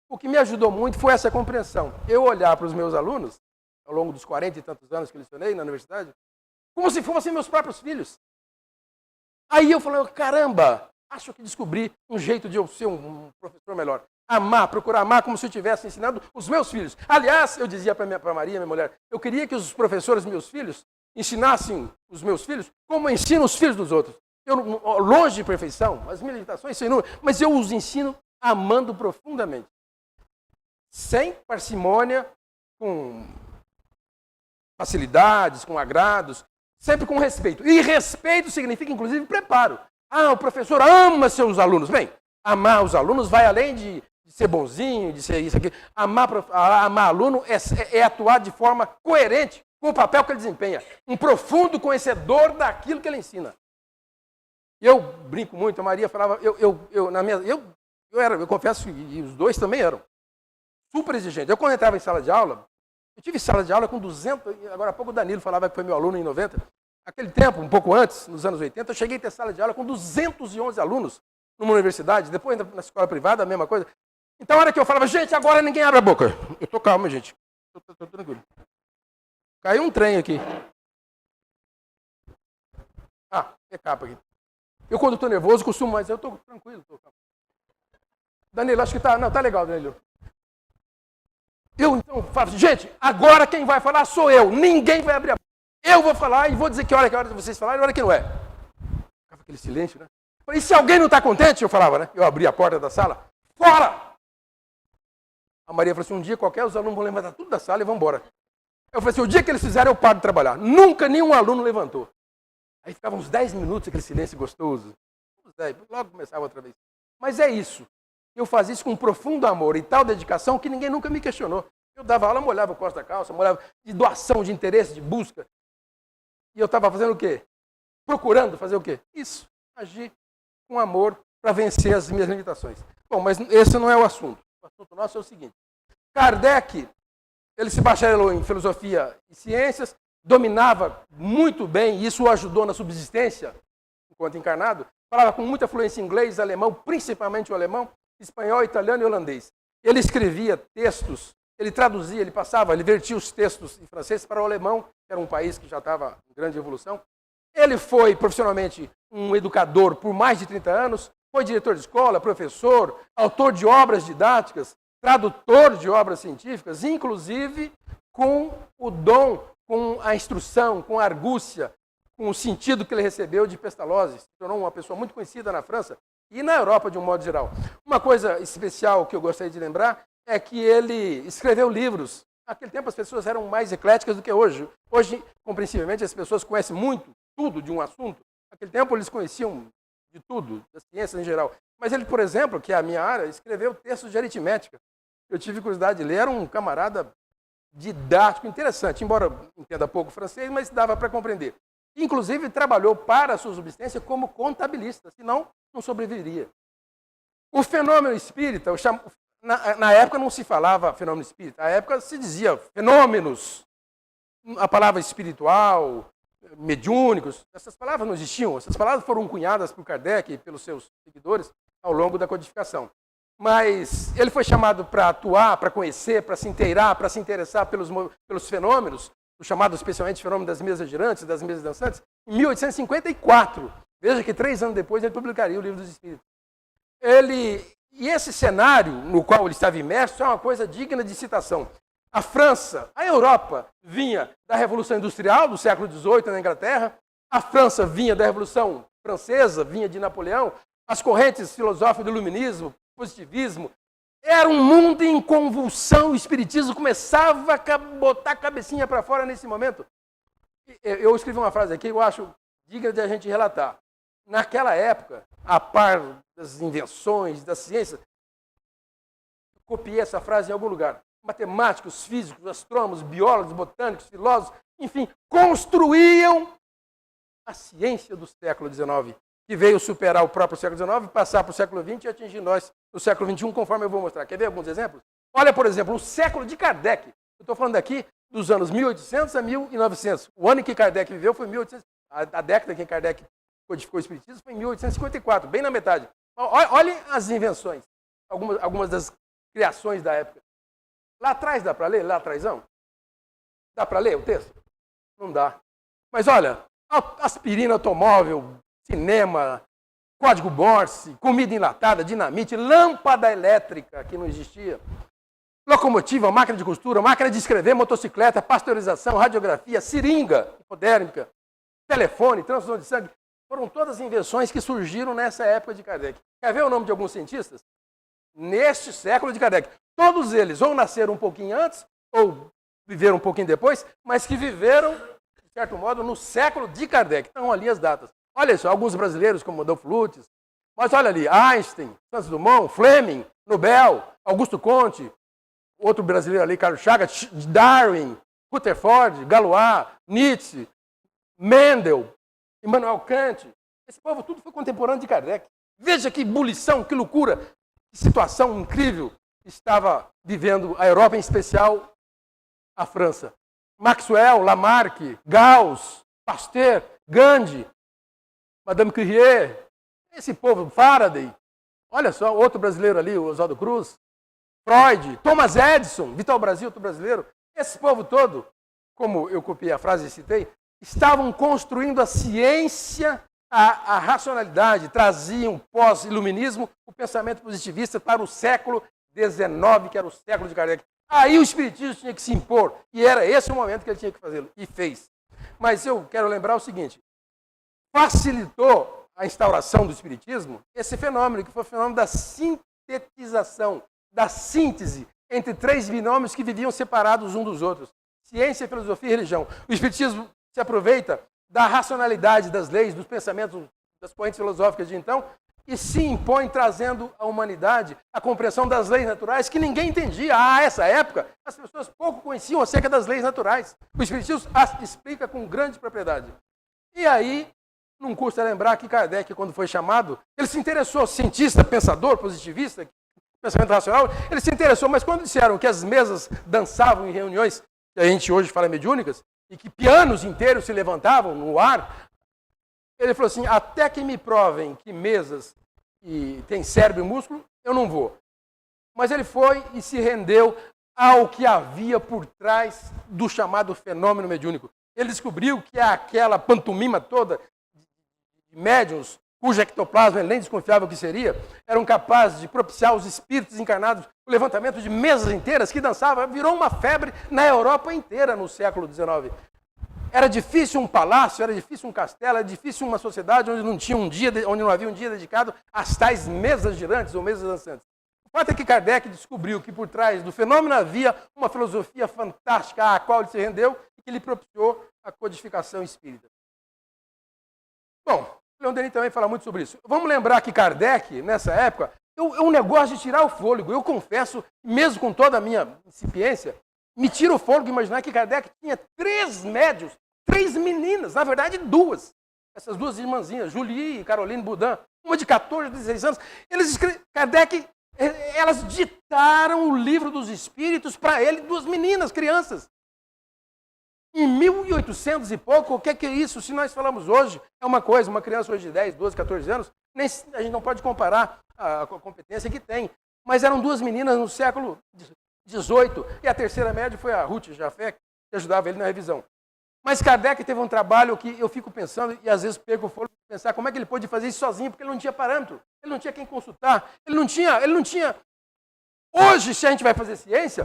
o que me ajudou muito foi essa compreensão. Eu olhar para os meus alunos, ao longo dos 40 e tantos anos que eu lecionei na universidade, como se fossem meus próprios filhos. Aí eu falei, caramba, acho que descobri um jeito de eu ser um professor melhor. Amar, procurar amar como se eu estivesse ensinando os meus filhos. Aliás, eu dizia para Maria, minha mulher, eu queria que os professores, meus filhos, ensinassem os meus filhos como eu ensino os filhos dos outros. Eu, longe de perfeição, as minhas limitações são inúmeras, mas eu os ensino amando profundamente. Sem parcimônia, com facilidades, com agrados, sempre com respeito. E respeito significa, inclusive, preparo. Ah, o professor ama seus alunos. Bem, amar os alunos vai além de ser bonzinho, de ser isso aqui. Amar aluno é atuar de forma coerente com o papel que ele desempenha. Um profundo conhecedor daquilo que ele ensina. Eu brinco muito, a Maria falava, eu confesso, e os dois também eram, super exigentes. Eu, quando entrava em sala de aula, eu tive sala de aula com 200, agora há pouco o Danilo falava que foi meu aluno em 90. Aquele tempo, um pouco antes, nos anos 80, eu cheguei a ter sala de aula com 211 alunos numa universidade, depois na escola privada, a mesma coisa. Então, a hora que eu falava, gente, agora ninguém abre a boca. Eu tô calmo, gente. Tô tranquilo. Caiu um trem aqui. Ah, é capa aqui. Eu, quando estou nervoso, costumo, mas eu estou tranquilo. Danilo, acho que tá legal, Danilo. Eu, então, falo, gente, agora quem vai falar sou eu. Ninguém vai abrir a boca. Eu vou falar e vou dizer que hora de vocês falarem e hora que não é. Ficava aquele silêncio, né? Falei, e se alguém não está contente, eu falava, né? Eu abria a porta da sala. Fora! A Maria falou assim, um dia qualquer, os alunos vão levantar tudo da sala e vão embora. Eu falei assim, o dia que eles fizerem, eu paro de trabalhar. Nunca nenhum aluno levantou. Aí ficava uns 10 minutos, aquele silêncio gostoso. Uns 10, logo começava outra vez. Mas é isso. Eu fazia isso com um profundo amor e tal dedicação que ninguém nunca me questionou. Eu dava aula, molhava o costa da calça, molhava de doação, de interesse, de busca. E eu estava fazendo o quê? Procurando fazer o quê? Isso. Agir com amor para vencer as minhas limitações. Bom, mas esse não é o assunto. O assunto nosso é o seguinte. Kardec, ele se bacharelou em filosofia e ciências, dominava muito bem, e isso o ajudou na subsistência, enquanto encarnado, falava com muita fluência inglês, alemão, principalmente o alemão, espanhol, italiano e holandês. Ele escrevia textos, ele traduzia, ele passava, ele vertia os textos em francês para o alemão, que era um país que já estava em grande evolução. Ele foi profissionalmente um educador por mais de 30 anos, foi diretor de escola, professor, autor de obras didáticas, tradutor de obras científicas, inclusive com o dom, com a instrução, com a argúcia, com o sentido que ele recebeu de Pestalozzi. Se tornou uma pessoa muito conhecida na França e na Europa de um modo geral. Uma coisa especial que eu gostaria de lembrar é que ele escreveu livros. Naquele tempo as pessoas eram mais ecléticas do que hoje. Hoje, compreensivelmente, as pessoas conhecem muito, tudo de um assunto. Naquele tempo eles conheciam de tudo, das ciências em geral. Mas ele, por exemplo, que é a minha área, escreveu textos de aritmética. Eu tive curiosidade de ler, era um camarada didático, interessante, embora entenda pouco francês, mas dava para compreender. Inclusive, trabalhou para a sua subsistência como contabilista, senão não sobreviveria. O fenômeno espírita, na época não se falava fenômeno espírita, na época se dizia fenômenos. A palavra espiritual, mediúnicos, essas palavras não existiam. Essas palavras foram cunhadas por Kardec e pelos seus seguidores ao longo da codificação. Mas ele foi chamado para atuar, para conhecer, para se inteirar, para se interessar pelos fenômenos, o chamado especialmente fenômeno das mesas girantes, das mesas dançantes, em 1854. Veja que 3 anos depois ele publicaria o Livro dos Espíritos. E esse cenário no qual ele estava imerso é uma coisa digna de citação. A França, a Europa, vinha da Revolução Industrial do século XVIII na Inglaterra, a França vinha da Revolução Francesa, vinha de Napoleão, as correntes filosóficas do iluminismo, positivismo, era um mundo em convulsão, o espiritismo começava a botar a cabecinha para fora nesse momento. Eu escrevi uma frase aqui, eu acho digna de a gente relatar. Naquela época, a par das invenções, da ciência, copiei essa frase em algum lugar. Matemáticos, físicos, astrônomos, biólogos, botânicos, filósofos, enfim, construíam a ciência do século XIX, que veio superar o próprio século XIX, passar para o século XX e atingir nós no século XXI, conforme eu vou mostrar. Quer ver alguns exemplos? Olha, por exemplo, o século de Kardec. Eu estou falando aqui dos anos 1800 a 1900. O ano em que Kardec viveu foi 1800. A década em que Kardec codificou o Espiritismo foi em 1854, bem na metade. Olhem as invenções, algumas das criações da época. Lá atrás dá para ler? Lá atrásão? Dá para ler o texto? Não dá. Mas olha, aspirina, automóvel, cinema, código Morse, comida enlatada, dinamite, lâmpada elétrica, que não existia, locomotiva, máquina de costura, máquina de escrever, motocicleta, pasteurização, radiografia, seringa hipodérmica, telefone, transfusão de sangue, foram todas invenções que surgiram nessa época de Kardec. Quer ver o nome de alguns cientistas? Neste século de Kardec. Todos eles ou nasceram um pouquinho antes, ou viveram um pouquinho depois, mas que viveram, de certo modo, no século de Kardec. Estão ali as datas. Olha só, alguns brasileiros como Adolfo Lutz, mas olha ali, Einstein, Santos Dumont, Fleming, Nobel, Augusto Conte, outro brasileiro ali, Carlos Chagas, Darwin, Rutherford, Galois, Nietzsche, Mendel, Immanuel Kant. Esse povo tudo foi contemporâneo de Kardec. Veja que ebulição, que loucura, que situação incrível estava vivendo a Europa, em especial a França. Maxwell, Lamarck, Gauss, Pasteur, Gandhi, Madame Curie, esse povo, Faraday, olha só, outro brasileiro ali, o Oswaldo Cruz, Freud, Thomas Edison, Vital Brasil, outro brasileiro, esse povo todo, como eu copiei a frase e citei, estavam construindo a ciência, a racionalidade, traziam pós-iluminismo, o pensamento positivista para o século XIX, que era o século de Kardec. Aí o espiritismo tinha que se impor, e era esse o momento que ele tinha que fazê-lo, e fez. Mas eu quero lembrar o seguinte, facilitou a instauração do espiritismo esse fenômeno, que foi o fenômeno da sintetização, da síntese entre 3 binômios que viviam separados uns dos outros. Ciência, filosofia e religião. O espiritismo se aproveita da racionalidade das leis, dos pensamentos, das correntes filosóficas de então, e se impõe trazendo à humanidade a compreensão das leis naturais que ninguém entendia. A essa época, as pessoas pouco conheciam acerca das leis naturais. O espiritismo as explica com grande propriedade. E aí, não custa lembrar que Kardec, quando foi chamado, ele se interessou, cientista, pensador, positivista, pensamento racional, ele se interessou, mas quando disseram que as mesas dançavam em reuniões, que a gente hoje fala mediúnicas, e que pianos inteiros se levantavam no ar, ele falou assim, até que me provem que mesas têm cérebro e músculo, eu não vou. Mas ele foi e se rendeu ao que havia por trás do chamado fenômeno mediúnico. Ele descobriu que aquela pantomima toda de médiuns, cujo ectoplasma ele nem desconfiava o que seria, eram capazes de propiciar os espíritos encarnados, o levantamento de mesas inteiras que dançava, virou uma febre na Europa inteira no século XIX. Era difícil um palácio, era difícil um castelo, era difícil uma sociedade onde não havia um dia dedicado às tais mesas girantes ou mesas dançantes. O fato é que Kardec descobriu que por trás do fenômeno havia uma filosofia fantástica à qual ele se rendeu e que lhe propiciou a codificação espírita. Bom, Leon Denis também fala muito sobre isso. Vamos lembrar que Kardec, nessa época, é um negócio de tirar o fôlego. Eu confesso, mesmo com toda a minha incipiência, Me tira o fôlego imaginar que Kardec tinha 3 médios, 3 meninas, na verdade 2. Essas 2 irmãzinhas, Julie e Caroline Boudin, uma de 14 e 16 anos. Kardec, elas ditaram o livro dos espíritos para ele, 2 meninas, crianças. Em 1800 e pouco, o que é isso? Se nós falamos hoje, é uma coisa, uma criança hoje de 10, 12, 14 anos, a gente não pode comparar a competência que tem. Mas eram 2 meninas no século XVIII, e a terceira média foi a Ruth Jafé, que ajudava ele na revisão. Mas Kardec teve um trabalho que eu fico pensando, e às vezes perco o fôlego de pensar como é que ele pôde fazer isso sozinho, porque ele não tinha parâmetro, ele não tinha quem consultar, ele não tinha... Hoje, se a gente vai fazer ciência,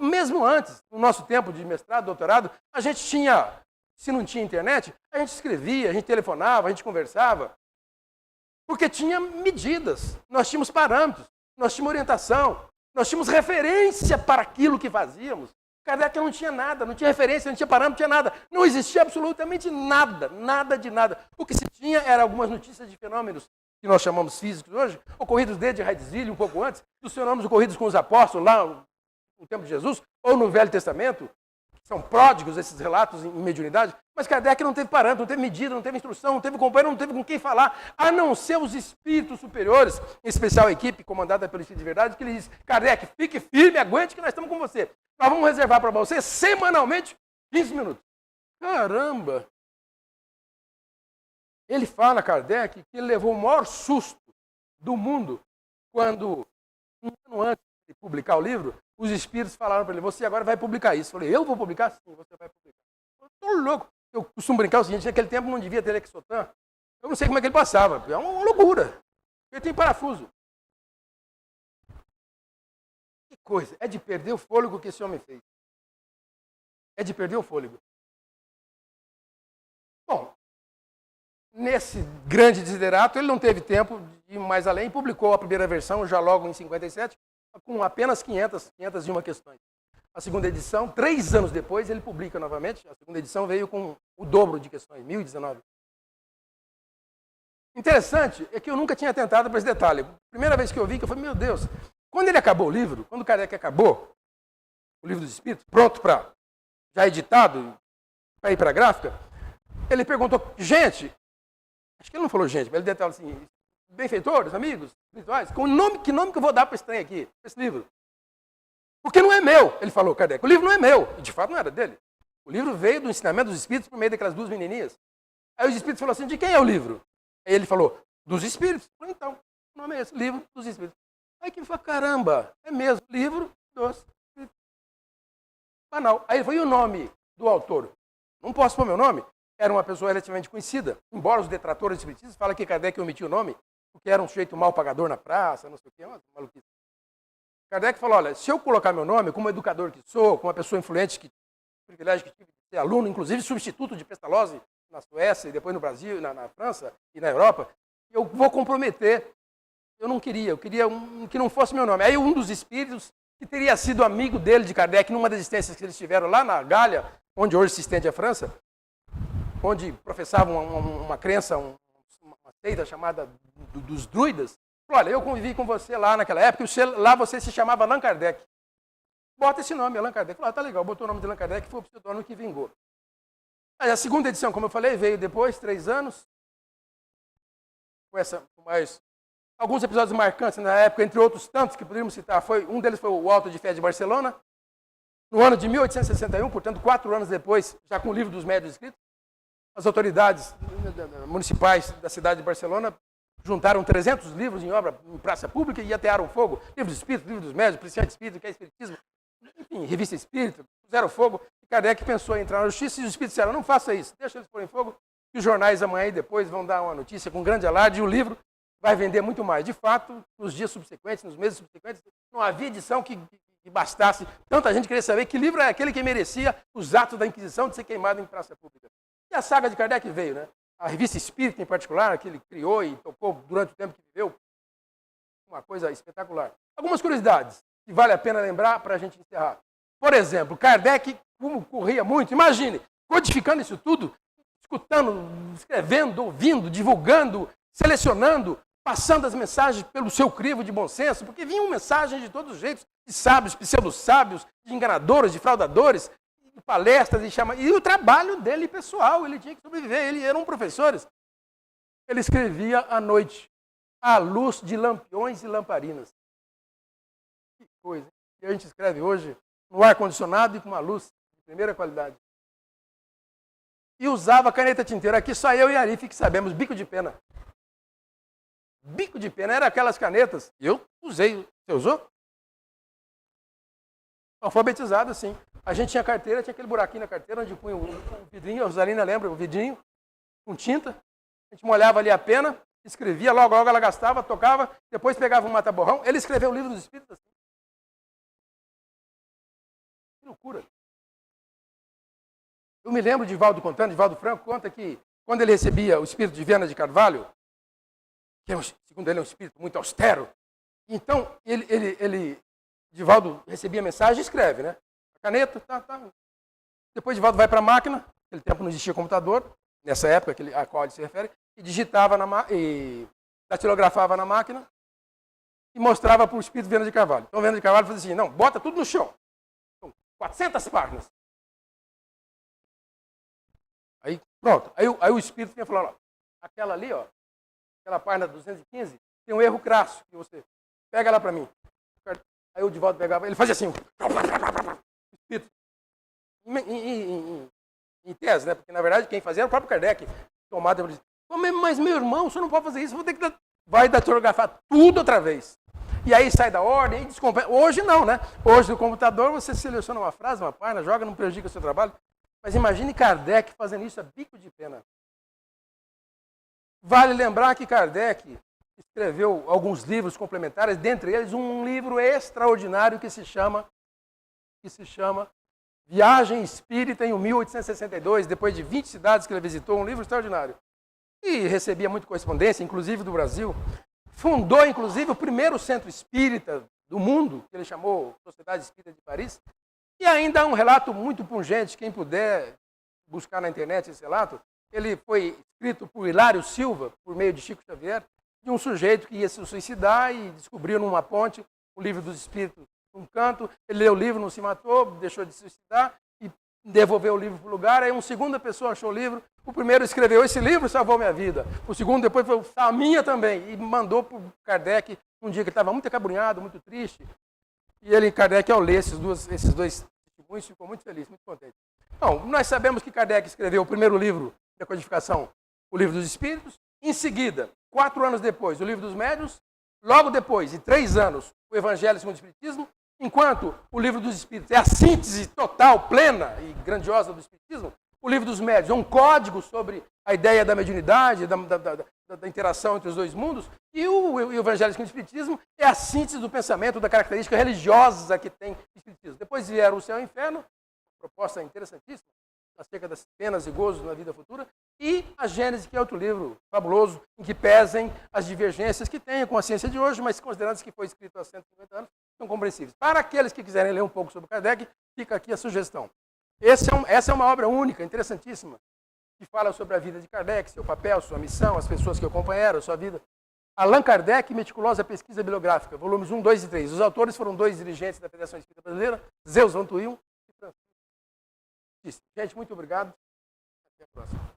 mesmo antes, no nosso tempo de mestrado, doutorado, a gente tinha, se não tinha internet, a gente escrevia, a gente telefonava, a gente conversava, porque tinha medidas, nós tínhamos parâmetros, nós tínhamos orientação, nós tínhamos referência para aquilo que fazíamos. Kardec não tinha nada, não tinha referência, não tinha parâmetro, não tinha nada. Não existia absolutamente nada, nada de nada. O que se tinha era algumas notícias de fenômenos que nós chamamos físicos hoje, ocorridos desde Heidsiehl, um pouco antes, dos fenômenos ocorridos com os apóstolos lá no tempo de Jesus, ou no Velho Testamento. São pródigos esses relatos em mediunidade. Mas Kardec não teve parâmetro, não teve medida, não teve instrução, não teve companheiro, não teve com quem falar, a não ser os espíritos superiores, em especial a equipe comandada pelo Espírito de Verdade, que lhe diz: Kardec, fique firme, aguente que nós estamos com você. Nós vamos reservar para você semanalmente 15 minutos. Caramba! Ele fala, Kardec, que ele levou o maior susto do mundo quando, um ano antes de publicar o livro, os espíritos falaram para ele: você agora vai publicar isso. Eu falei: eu vou publicar? Sim, você vai publicar. Eu estou louco. Eu costumo brincar o seguinte: naquele tempo não devia ter Lexotan. Eu não sei como é que ele passava. É uma loucura. Ele tem parafuso. Que coisa. É de perder o fôlego que esse homem fez. É de perder o fôlego. Bom, nesse grande desiderato, ele não teve tempo de ir mais além. Publicou a primeira versão já logo em 57, com apenas 501 questões. A segunda edição, 3 anos depois, ele publica novamente. A segunda edição veio com o dobro de questões, 1019. Interessante é que eu nunca tinha atentado para esse detalhe. Primeira vez que eu vi, que eu falei: meu Deus, quando ele acabou o livro, quando o Kardec acabou o livro dos Espíritos, pronto para, já editado, para ir para a gráfica, ele perguntou: gente, acho que ele não falou gente, mas ele deve estar assim: benfeitores, amigos espirituais, que nome que eu vou dar para esse trem aqui, para esse livro? Porque não é meu, ele falou, Kardec. O livro não é meu. E de fato não era dele. O livro veio do ensinamento dos espíritos por meio daquelas 2 menininhas. Aí os espíritos falaram assim: de quem é o livro? Aí ele falou: dos espíritos. Eu falei: então, o nome é esse, livro dos espíritos. Aí quem falou: caramba, é mesmo, livro dos espíritos. Banal. Aí ele falou: e o nome do autor? Não posso pôr meu nome. Era uma pessoa relativamente conhecida, embora os detratores espiritistas falem que Kardec omitiu o nome, porque era um sujeito mal pagador na praça, não sei o quê, uma maluquice. Kardec falou: olha, se eu colocar meu nome, como educador que sou, como uma pessoa influente, privilégio que tive de ser aluno, inclusive substituto de Pestalozzi na Suécia, e depois no Brasil, na França e na Europa, eu vou comprometer. Eu não queria, eu queria que não fosse meu nome. Aí um dos espíritos, que teria sido amigo dele, de Kardec, numa das existências que eles tiveram lá na Gália, onde hoje se estende a França, onde professavam uma crença, uma seita chamada dos druidas. Olha, eu convivi com você lá naquela época, lá você se chamava Allan Kardec. Bota esse nome, Allan Kardec. Falei: tá legal, botou o nome de Allan Kardec, foi o pseudônimo que vingou. Aí a segunda edição, como eu falei, veio depois, 3 anos, com mais alguns episódios marcantes na época, entre outros tantos que poderíamos citar. Um deles foi o Auto de Fé de Barcelona, no ano de 1861, portanto, 4 anos depois, já com o livro dos médios escritos. As autoridades municipais da cidade de Barcelona juntaram 300 livros em obra em praça pública e atearam fogo. Livro dos Espíritos, livro dos médios, Principiante Espírito, que é Espiritismo, enfim, Revista Espírita, puseram fogo. E Kardec pensou em entrar na justiça e os Espíritos disseram: não faça isso, deixa eles porem fogo, que os jornais amanhã e depois vão dar uma notícia com grande alarde e o livro vai vender muito mais. De fato, nos dias subsequentes, nos meses subsequentes, não havia edição que bastasse. Tanta gente queria saber que livro é aquele que merecia os atos da Inquisição de ser queimado em praça pública. E a saga de Kardec veio, né? A Revista Espírita, em particular, que ele criou e tocou durante o tempo que viveu, uma coisa espetacular. Algumas curiosidades que vale a pena lembrar para a gente encerrar. Por exemplo, Kardec, como corria muito, imagine, codificando isso tudo, escutando, escrevendo, ouvindo, divulgando, selecionando, passando as mensagens pelo seu crivo de bom senso, porque vinham mensagens de todos os jeitos, de sábios, pseudo-sábios, de enganadores, de fraudadores, de palestras, e o trabalho dele pessoal, ele tinha que sobreviver, ele eram professores. Ele escrevia à noite, à luz de lampiões e lamparinas. Que coisa, que a gente escreve hoje no ar-condicionado e com uma luz de primeira qualidade. E usava caneta tinteira. Aqui só eu e Arif que sabemos, bico de pena. Bico de pena era aquelas canetas. Eu usei. Você usou? Alfabetizado, sim. A gente tinha carteira, tinha aquele buraquinho na carteira onde punha o vidrinho, a Rosalina lembra, o vidrinho, com tinta. A gente molhava ali a pena, escrevia, logo ela gastava, tocava, depois pegava um mata-borrão. Ele escreveu o livro dos Espíritos assim. Que loucura. Eu me lembro de Divaldo contando, Divaldo Franco conta que quando ele recebia o espírito de Viana de Carvalho, que segundo ele é um espírito muito austero, então Divaldo recebia a mensagem e escreve, né? A caneta, tá. Depois Divaldo vai para a máquina, naquele tempo não existia computador, nessa época a qual ele se refere, e digitava e datilografava na máquina e mostrava para o espírito Viana de Carvalho. Então Viana de Carvalho fazia assim, não, bota tudo no chão. Então, 400 páginas. Aí, pronto. Aí o espírito vinha falando, ó, aquela ali, ó, aquela página 215, tem um erro crasso, que você pega lá para mim. Aí o Divaldo pegava, ele fazia assim, o espírito, em tese, né? Porque na verdade quem fazia era o próprio Kardec. Tomada, ele disse, mas meu irmão, o senhor não pode fazer isso, eu vou ter que vai datilografar tudo outra vez. E aí sai da ordem, e descompõe. Hoje não, né? Hoje no computador você seleciona uma frase, uma página, joga, não prejudica o seu trabalho. Mas imagine Kardec fazendo isso a bico de pena. Vale lembrar que Kardec escreveu alguns livros complementares, dentre eles um livro extraordinário que se chama Viagem Espírita em 1862, depois de 20 cidades que ele visitou, um livro extraordinário. E recebia muita correspondência, inclusive do Brasil. Fundou, inclusive, o primeiro centro espírita do mundo, que ele chamou Sociedade Espírita de Paris. E ainda há um relato muito pungente, quem puder buscar na internet esse relato, ele foi escrito por Hilário Silva, por meio de Chico Xavier, de um sujeito que ia se suicidar e descobriu numa ponte o livro dos Espíritos num canto, ele leu o livro, não se matou, deixou de se suicidar e devolveu o livro para o lugar, aí uma segunda pessoa achou o livro, o primeiro escreveu, esse livro salvou minha vida, o segundo depois foi a minha também, e mandou para o Kardec um dia que ele estava muito acabrunhado, muito triste, e Kardec, ao ler esses dois testemunhos, ficou muito feliz, muito contente. Então, nós sabemos que Kardec escreveu o primeiro livro da codificação, o Livro dos Espíritos, em seguida, 4 anos depois, o Livro dos Médiuns, logo depois, em 3 anos, o Evangelho segundo o Espiritismo, enquanto o Livro dos Espíritos é a síntese total, plena e grandiosa do Espiritismo, o Livro dos Médiuns é um código sobre a ideia da mediunidade, da interação entre os dois mundos, e o Evangelho segundo o Espiritismo é a síntese do pensamento, da característica religiosa que tem o Espiritismo. Depois vieram o Céu e o Inferno, proposta interessantíssima, acerca das penas e gozos na vida futura, e a Gênese, que é outro livro fabuloso, em que pesem as divergências que tem com a ciência de hoje, mas considerando que foi escrito há 150 anos, são compreensíveis. Para aqueles que quiserem ler um pouco sobre Kardec, fica aqui a sugestão. Essa é uma obra única, interessantíssima, que fala sobre a vida de Kardec, seu papel, sua missão, as pessoas que o acompanharam, a sua vida. Allan Kardec, Meticulosa Pesquisa Bibliográfica, volumes 1, 2 e 3. Os autores foram 2 dirigentes da Federação Espírita Brasileira, Zeus Van Tuyl e Francisco. Gente, muito obrigado. Até a próxima.